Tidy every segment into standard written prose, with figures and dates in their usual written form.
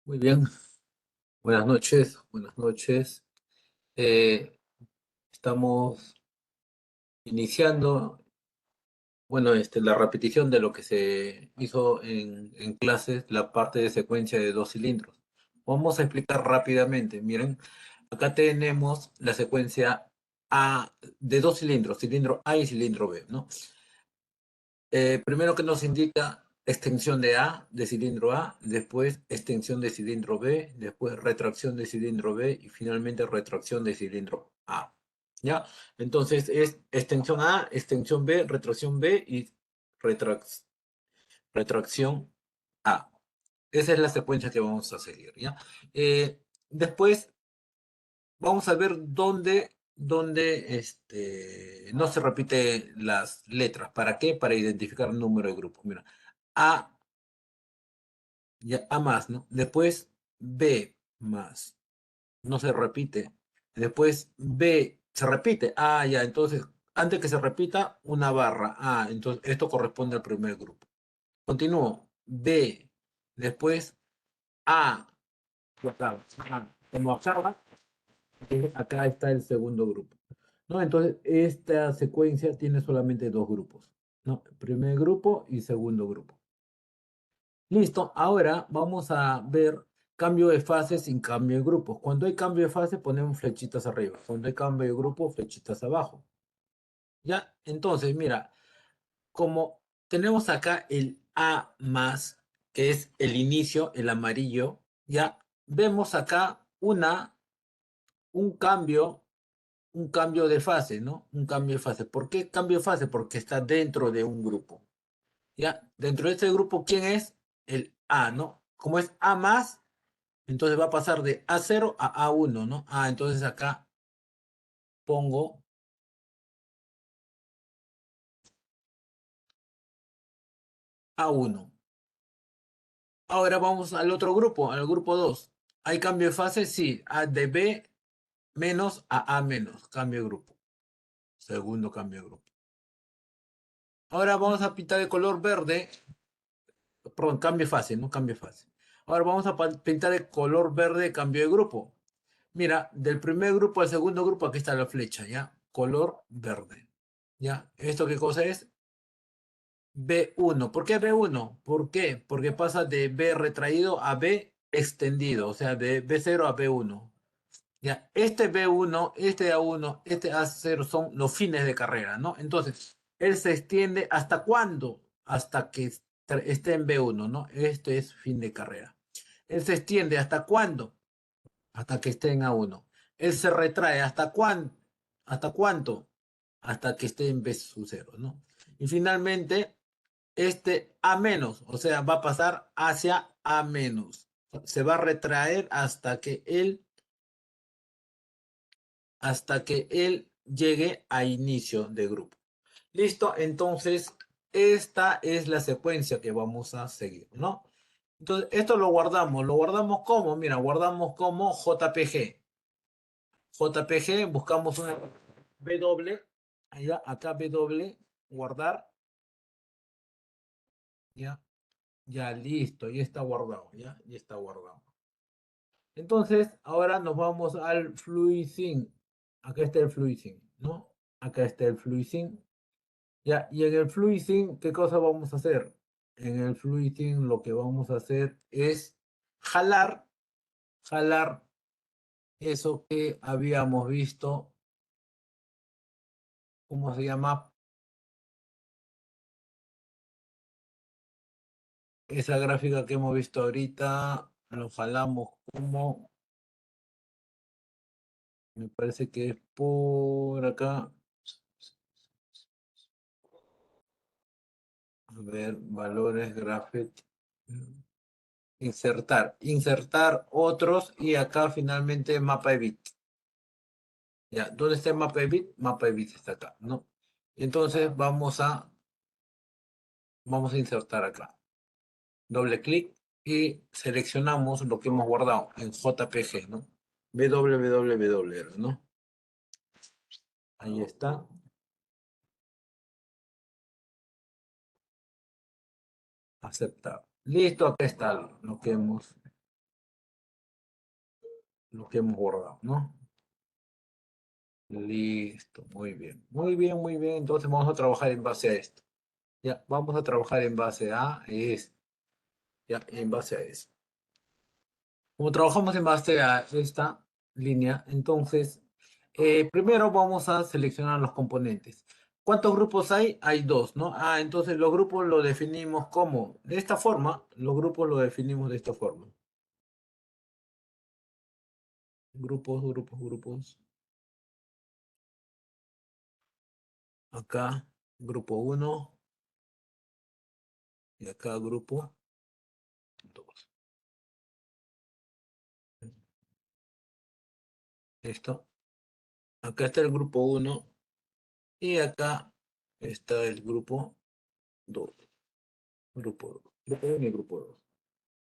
Muy bien, buenas noches, buenas noches. Eh, Estamos iniciando, bueno, la repetición de lo que se hizo en clases, la parte de secuencia de dos cilindros. Vamos a explicar rápidamente. Miren, acá tenemos la secuencia A de dos cilindros, cilindro A y cilindro B, ¿no? Primero que nos indica extensión de A, de cilindro A, después extensión de cilindro B, después retracción de cilindro B y finalmente retracción de cilindro A. ¿Ya? Entonces es extensión A, extensión B, retracción B y retrac retracción A. Esa es la secuencia que vamos a seguir, ¿ya? Después vamos a ver dónde no se repite las letras. ¿Para qué? Para identificar el número de grupo. Mira, A, ya, A más, ¿no? Después B más, no se repite. Después B se repite. Ah, ya, entonces, antes que se repita, una barra. Ah, entonces esto corresponde al primer grupo. Continúo. B, después A, como acá, acá está el segundo grupo. ¿No? Entonces, esta secuencia tiene solamente dos grupos, ¿no? Primer grupo y segundo grupo. Listo, ahora vamos a ver cambio de fase sin cambio de grupos. Cuando hay cambio de fase ponemos flechitas arriba. Cuando hay cambio de grupo, flechitas abajo. ¿Ya? Entonces, mira, como tenemos acá el A más, que es el inicio, el amarillo, ya vemos acá un cambio un cambio de fase, ¿no? Un cambio de fase. ¿Por qué cambio de fase? Porque está dentro de un grupo. ¿Ya? Dentro de este grupo, ¿quién es? El A, ¿no? Como es A más, entonces va a pasar de A0 a A1, ¿no? Ah, entonces acá pongo A1. Ahora vamos al otro grupo, al grupo 2. ¿Hay cambio de fase? Sí. A de B menos a menos. Cambio de grupo. Segundo cambio de grupo. Ahora vamos a pintar de color verde. Perdón, cambio de fase, no cambio de fase. Ahora vamos a pintar de color verde, cambio de grupo. Mira, del primer grupo al segundo grupo, aquí está la flecha, ¿ya? Color verde. ¿Ya? ¿Esto qué cosa es? B1. ¿Por qué B1? ¿Por qué? Porque pasa de B retraído a B extendido, o sea, de B0 a B1. ¿Ya? Este B1, este A1, este A0 son los fines de carrera, ¿no? Entonces, él se extiende ¿hasta cuándo? Hasta que esté en B1, ¿no? Este es fin de carrera. Él se extiende ¿hasta cuándo? Hasta que esté en A1. Él se retrae ¿hasta cuándo? ¿Hasta cuánto? Hasta que esté en B sub 0, ¿no? Y finalmente, este A menos, o sea, va a pasar hacia A menos. Se va a retraer hasta que él llegue a inicio de grupo. Listo, entonces esta es la secuencia que vamos a seguir, ¿no? Entonces, esto lo guardamos como, mira, guardamos como JPG. JPG, buscamos una W, allá, acá W, guardar, ya, ya listo, ya está guardado, ya está guardado. Entonces, ahora nos vamos al FluidSync. Acá está el FluidSync, ¿no? Acá está el FluidSync. Ya, y en el FluidSync, ¿qué cosa vamos a hacer? En el FluidSync lo que vamos a hacer es jalar eso que habíamos visto, ¿cómo se llama? Esa gráfica que hemos visto ahorita, lo jalamos como, me parece que es por acá. A ver, valores, graphic, insertar otros y acá finalmente mapa de bit. Ya, ¿dónde está el mapa de bit? Mapa de bit está acá, ¿no? Entonces vamos a insertar acá. Doble clic y seleccionamos lo que hemos guardado en JPG, ¿no? www, ¿no? Ahí está. Aceptar. Listo, acá está lo que hemos. lo que hemos borrado, ¿no? Listo, muy bien. Muy bien, muy bien. Entonces vamos a trabajar en base a esto. Ya, vamos a trabajar en base a esto. Ya, en base a eso. Como trabajamos en base a esta línea, entonces, primero vamos a seleccionar los componentes. ¿Cuántos grupos hay? Hay dos, ¿no? Ah, entonces los grupos lo definimos como, de esta forma, los grupos lo definimos de esta forma. Grupos, grupos, grupos. Acá, grupo uno y acá grupo 2. Listo. Acá está el grupo uno y acá está el grupo 2. Grupo 2. Grupo 1 y grupo 2.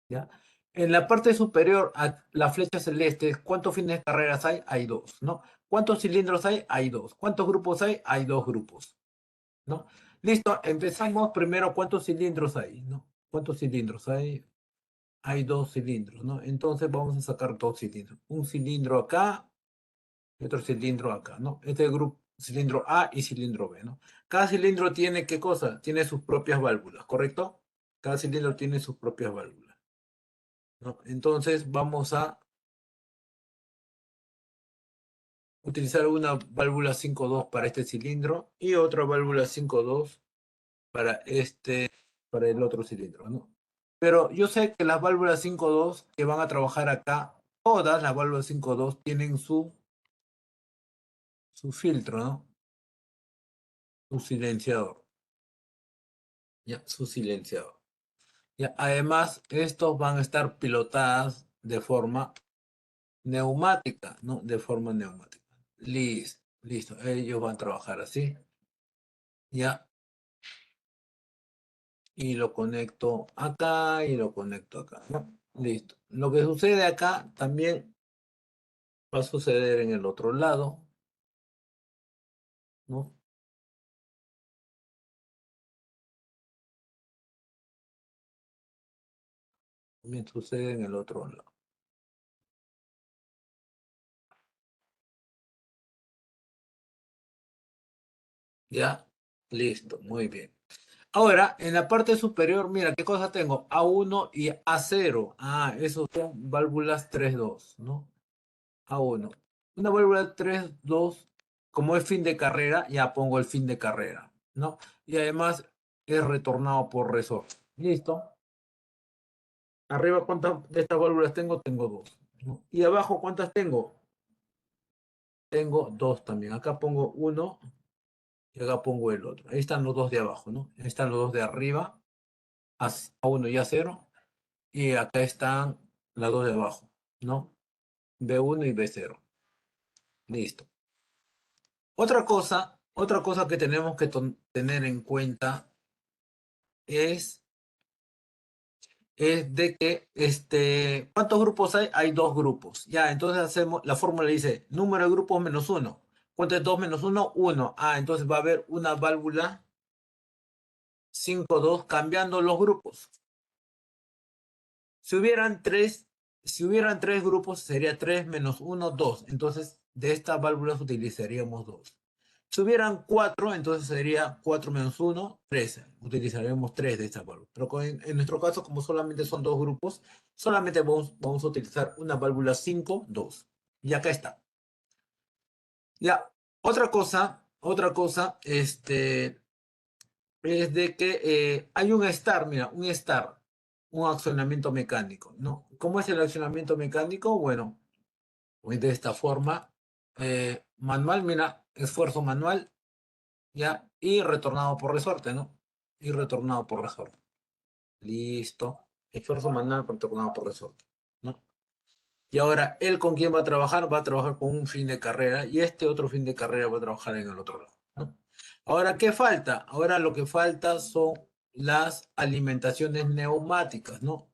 ¿Ya? En la parte superior, a la flecha celeste, ¿cuántos fines de carreras hay? Hay dos, ¿no? ¿Cuántos cilindros hay? Hay dos. ¿Cuántos grupos hay? Hay dos grupos, ¿no? Listo, empezamos primero, ¿cuántos cilindros hay? ¿No? ¿Cuántos cilindros hay? Hay dos cilindros, ¿no? Entonces vamos a sacar dos cilindros. Un cilindro acá y otro cilindro acá, ¿no? Este es el grupo, cilindro A y cilindro B, ¿no? Cada cilindro tiene, ¿qué cosa? Tiene sus propias válvulas, ¿correcto? Cada cilindro tiene sus propias válvulas, ¿no? Entonces vamos a utilizar una válvula 5.2 para este cilindro y otra válvula 5.2 para para el otro cilindro, ¿no? Pero yo sé que las válvulas 5.2 que van a trabajar acá, todas las válvulas 5.2 tienen su filtro, ¿no? Su silenciador, ya, su silenciador. Ya, además, estos van a estar pilotadas de forma neumática, ¿no? De forma neumática. Listo, listo. Ellos van a trabajar así. Ya, y lo conecto acá y lo conecto acá, ¿no? Listo. Lo que sucede acá también va a suceder en el otro lado, ¿no? También sucede en el otro lado. ¿Ya? Listo, muy bien. Ahora, en la parte superior, mira, ¿qué cosa tengo? A1 y A0. Ah, esos son válvulas 3.2, ¿no? A1. Una válvula 3.2, como es fin de carrera, ya pongo el fin de carrera, ¿no? Y además es retornado por resorte. ¿Listo? Arriba, ¿cuántas de estas válvulas tengo? Tengo dos, ¿no? Y abajo, ¿cuántas tengo? Tengo dos también. Acá pongo uno y acá pongo el otro. Ahí están los dos de abajo, ¿no? Ahí están los dos de arriba, A1 y A0. Y acá están las dos de abajo, ¿no? B1 y B0. Listo. Otra cosa que tenemos que tener en cuenta es, es de que, ¿cuántos grupos hay? Hay dos grupos. Ya, entonces hacemos, la fórmula dice, número de grupos menos uno. ¿Cuánto es 2 menos uno? Uno. Ah, entonces va a haber una válvula 5.2 cambiando los grupos. Si hubieran tres, si hubieran tres grupos, sería 3 menos uno 2. Entonces, de estas válvulas utilizaríamos dos. Si hubieran cuatro, entonces sería 4 menos uno 3. Utilizaríamos tres de estas válvulas. Pero en nuestro caso, como solamente son dos grupos, solamente vamos a utilizar una válvula 5 2. Y acá está. Ya, otra cosa, es de que hay un estar, mira, un estar, un accionamiento mecánico, ¿no? ¿Cómo es el accionamiento mecánico? Bueno, pues de esta forma, manual, mira, esfuerzo manual, ya, y retornado por resorte, ¿no? Y retornado por resorte. Listo. Esfuerzo manual retornado por resorte, ¿no? Y ahora, ¿él con quién va a trabajar? Va a trabajar con un fin de carrera y este otro fin de carrera va a trabajar en el otro lado, ¿no? Ahora, ¿qué falta? Ahora lo que falta son las alimentaciones neumáticas, ¿no?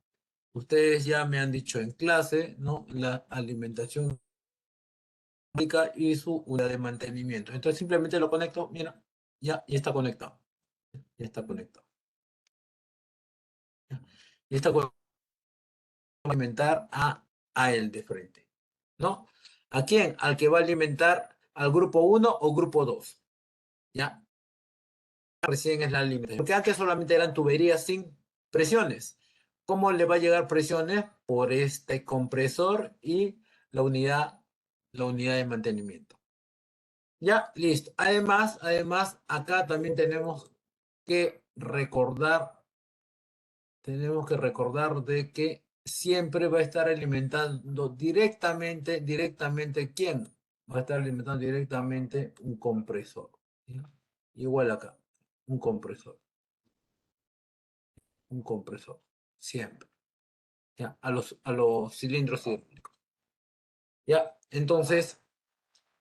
Ustedes ya me han dicho en clase, ¿no? La alimentación neumática y su unidad de mantenimiento. Entonces simplemente lo conecto, mira, ya está conectado. Ya está conectado. Ya está conectado a alimentar a el de frente. ¿no? ¿A quién? Al que va a alimentar al grupo 1 o grupo 2, ¿ya? Recién es la alimentación. Porque antes solamente eran tuberías sin presiones. ¿Cómo le va a llegar presiones? Por este compresor y la unidad, la unidad de mantenimiento. Ya, listo. Además, acá también tenemos que recordar de que siempre va a estar alimentando directamente, ¿quién? Va a estar alimentando directamente un compresor. ¿Ya? Igual acá, un compresor, siempre. ¿Ya? A los cilindros hidráulicos. ¿Ya? Entonces,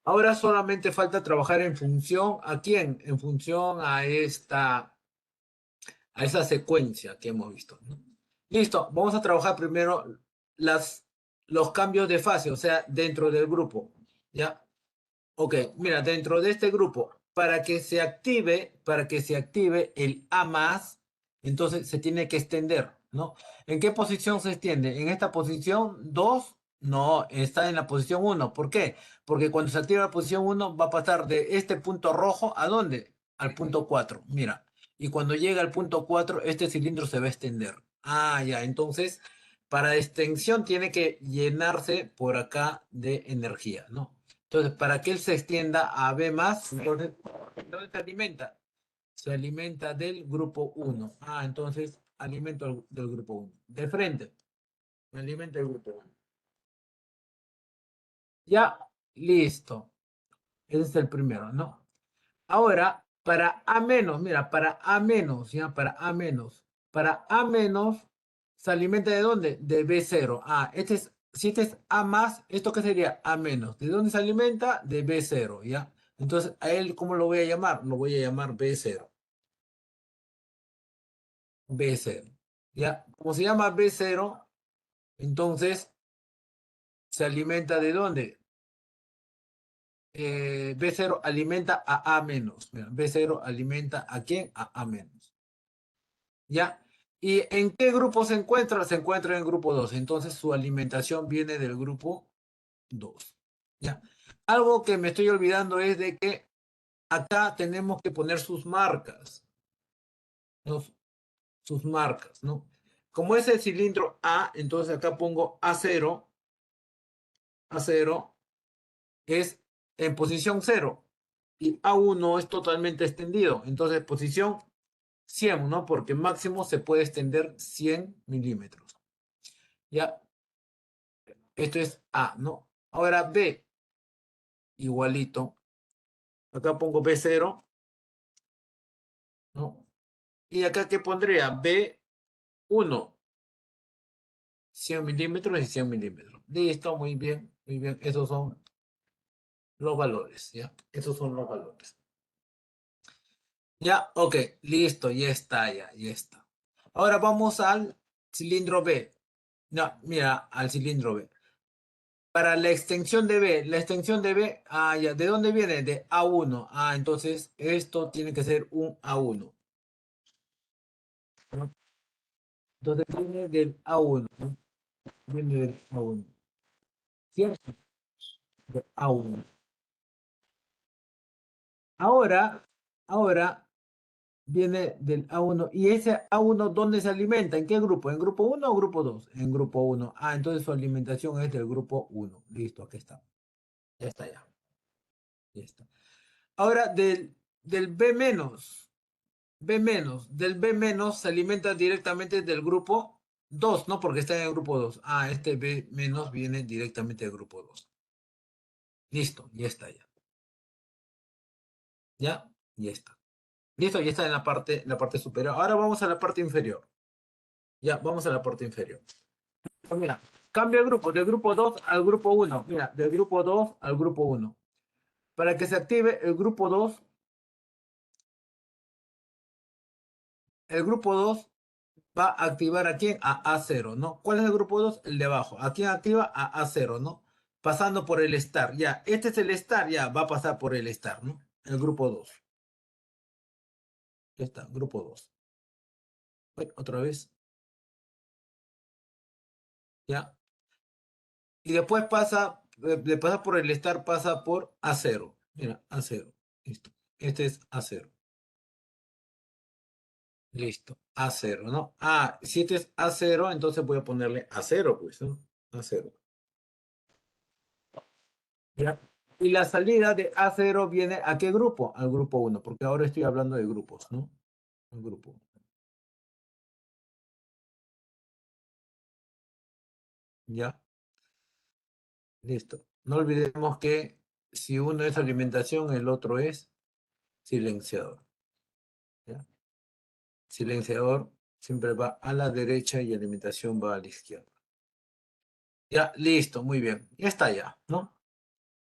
ahora solamente falta trabajar en función a quién, en función a esa secuencia que hemos visto, ¿no? Listo, vamos a trabajar primero las, los cambios de fase, o sea, dentro del grupo, ¿ya? Ok, mira, dentro de este grupo, para que se active el A más, entonces se tiene que extender, ¿no? ¿En qué posición se extiende? ¿En esta posición 2? No, está en la posición 1. ¿Por qué? Porque cuando se activa la posición 1 va a pasar de este punto rojo ¿a dónde? Al punto 4. Mira. Y cuando llega al punto 4, este cilindro se va a extender. Ah, ya, entonces, para extensión tiene que llenarse por acá de energía, ¿no? Entonces, para que él se extienda a B más, entonces, ¿dónde se alimenta? Se alimenta del grupo 1. Ah, entonces, alimento del grupo 1. De frente, me alimenta el grupo 1. Ya, listo. Ese es el primero, ¿no? Ahora, para A menos, mira, para A menos, ¿ya? Para A menos, ¿se alimenta de dónde? De B0. Ah, si este es A más, ¿esto qué sería? A menos. ¿De dónde se alimenta? De B0, ¿ya? Entonces, a él, ¿cómo lo voy a llamar? Lo voy a llamar B0. B0. ¿Ya? Como se llama B0, entonces, ¿se alimenta de dónde? B0 alimenta a A menos. Mira, B0 alimenta ¿a quién? A A menos. ¿Ya? ¿Y en qué grupo se encuentra? Se encuentra en el grupo 2. Entonces su alimentación viene del grupo 2. ¿Ya? Algo que me estoy olvidando es de que acá tenemos que poner sus marcas, ¿no? Sus marcas, ¿no? Como es el cilindro A, entonces acá pongo A0, A0 es en posición 0 y A1 es totalmente extendido. Entonces posición 100, ¿no? Porque máximo se puede extender 100 milímetros. ¿Ya? Esto es A, ¿no? Ahora B, igualito. Acá pongo B0, ¿no? Y acá, ¿qué pondría? B1, 100 milímetros y 100 milímetros. Listo, muy bien, muy bien. Esos son los valores, ¿ya? Esos son los valores. Ya, ok, listo, ya está, ya está. Ahora vamos al cilindro B. No, mira, al cilindro B. Para la extensión de B, ya, ¿de dónde viene? De A1. Ah, entonces esto tiene que ser un A1, ¿no? Entonces viene del A1, ¿no? Viene del A1. ¿Cierto? De A1. Ahora, ahora viene del A1. ¿Y ese A1 dónde se alimenta? ¿En qué grupo? ¿En grupo 1 o grupo 2? En grupo 1. Ah, entonces su alimentación es del grupo 1. Listo, aquí está. Ya está, ya. Ya está. Ahora del B menos. Del B menos se alimenta directamente del grupo 2, ¿no? Porque está en el grupo 2. Ah, este B menos viene directamente del grupo 2. Listo, ya está ya. Ya, ya está. Listo, ya está en la parte superior. Ahora vamos a la parte inferior. Ya, vamos a la parte inferior. Pues mira, cambia el grupo, del grupo 2 al grupo 1. Mira, del grupo 2 al grupo 1. Para que se active el grupo 2 va a activar a quién? A A0, ¿no? ¿Cuál es el grupo 2? El de abajo. ¿A quién activa? A A0, ¿no? Pasando por el star. Ya, este es el star, ya, va a pasar por el star, ¿no? El grupo 2. Ya está, grupo 2. Otra vez, ya. Y después pasa de pasar por el estar pasa por A0. Mira, A0. Listo. Este es A0. Listo. A0, ¿no? Ah, si este es A0, entonces voy a ponerle A0, pues, ¿no? A0. ¿Ya? Y la salida de A0 viene ¿a qué grupo? Al grupo 1, porque ahora estoy hablando de grupos, ¿no? Un grupo. ¿Ya? Listo. No olvidemos que si uno es alimentación, el otro es silenciador. ¿Ya? Silenciador siempre va a la derecha y alimentación va a la izquierda. Ya, listo, muy bien. Ya está ya, ¿no?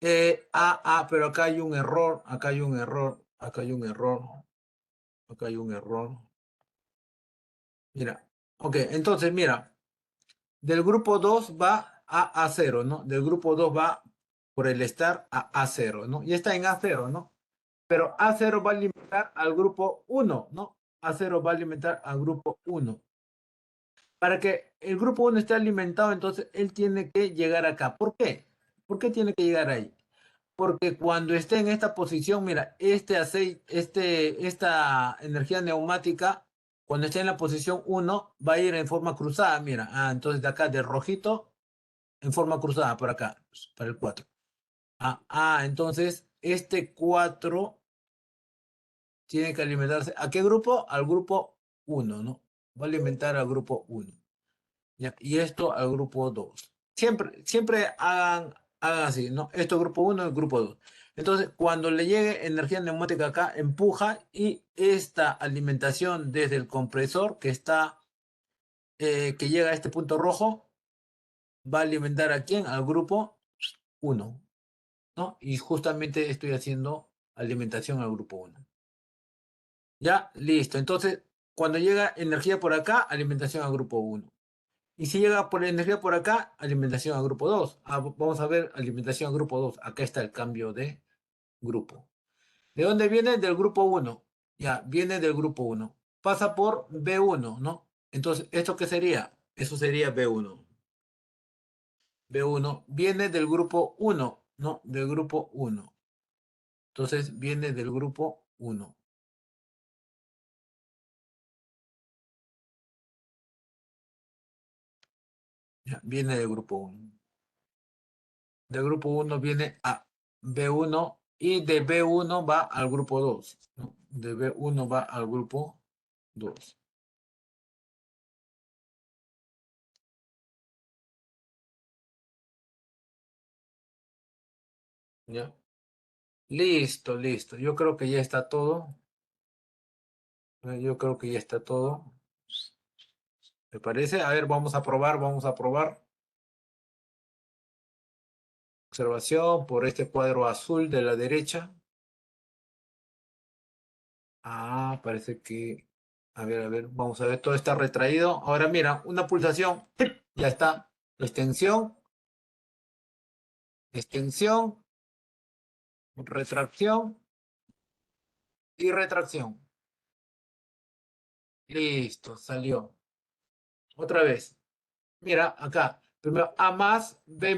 Pero acá hay un error, acá hay un error, acá hay un error, acá hay un error. Mira, ok, entonces mira, del grupo 2 va a A0, ¿no? Del grupo 2 va por el estar a A0, ¿no? Y está en A0, ¿no? Pero A0 va a alimentar al grupo 1, ¿no? A0 va a alimentar al grupo 1. Para que el grupo 1 esté alimentado, entonces él tiene que llegar acá. ¿Por qué? ¿Por qué tiene que llegar ahí? Porque cuando esté en esta posición, mira, este aceite, esta energía neumática, cuando esté en la posición 1, va a ir en forma cruzada, mira. Ah, entonces de acá, de rojito, en forma cruzada, por acá, para el 4. Entonces este 4 tiene que alimentarse. ¿A qué grupo? Al grupo 1, ¿no? Va a alimentar al grupo 1. ¿Ya? Y esto al grupo 2. Siempre hagan así, ¿no? Esto es grupo 1 y grupo 2. Entonces, cuando le llegue energía neumática acá, empuja y esta alimentación desde el compresor que llega a este punto rojo, va a alimentar a quién? Al grupo 1, ¿no? Y justamente estoy haciendo alimentación al grupo 1. Ya, listo. Entonces, cuando llega energía por acá, alimentación al grupo 1. Y si llega por energía por acá, alimentación al grupo 2. Vamos a ver alimentación al grupo 2. Acá está el cambio de grupo. ¿De dónde viene? Del grupo 1. Ya, viene del grupo 1. Pasa por B1, ¿no? Entonces, ¿esto qué sería? Eso sería B1. B1 viene del grupo 1, ¿no? Del grupo 1. Entonces, viene del grupo 1. Ya, viene del grupo 1. Del grupo 1 viene a B1 y de B1 va al grupo 2, ¿no? De B1 va al grupo 2. ¿Ya? Listo, listo. Yo creo que ya está todo. Yo creo que ya está todo. ¿Me parece? A ver, vamos a probar, vamos a probar. Observación por este cuadro azul de la derecha. Parece que... a ver, vamos a ver, todo está retraído. Ahora mira, una pulsación. Ya está. Extensión, extensión, retracción y retracción. Listo, salió. Otra vez. Mira, acá. Primero más, B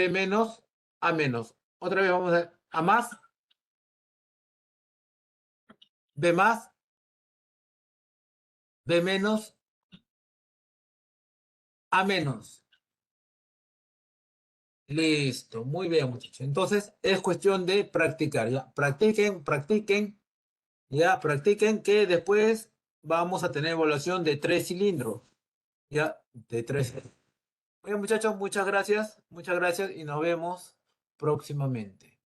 menos, A menos. Otra vez vamos a ver. A más, B más, B menos, A menos. Listo, muy bien, muchachos. Entonces es cuestión de practicar, ¿ya? Practiquen, practiquen, ya, practiquen que después vamos a tener evaluación de 3 cilindros, ya, de 3. Bien, muchachos, muchas gracias y nos vemos próximamente.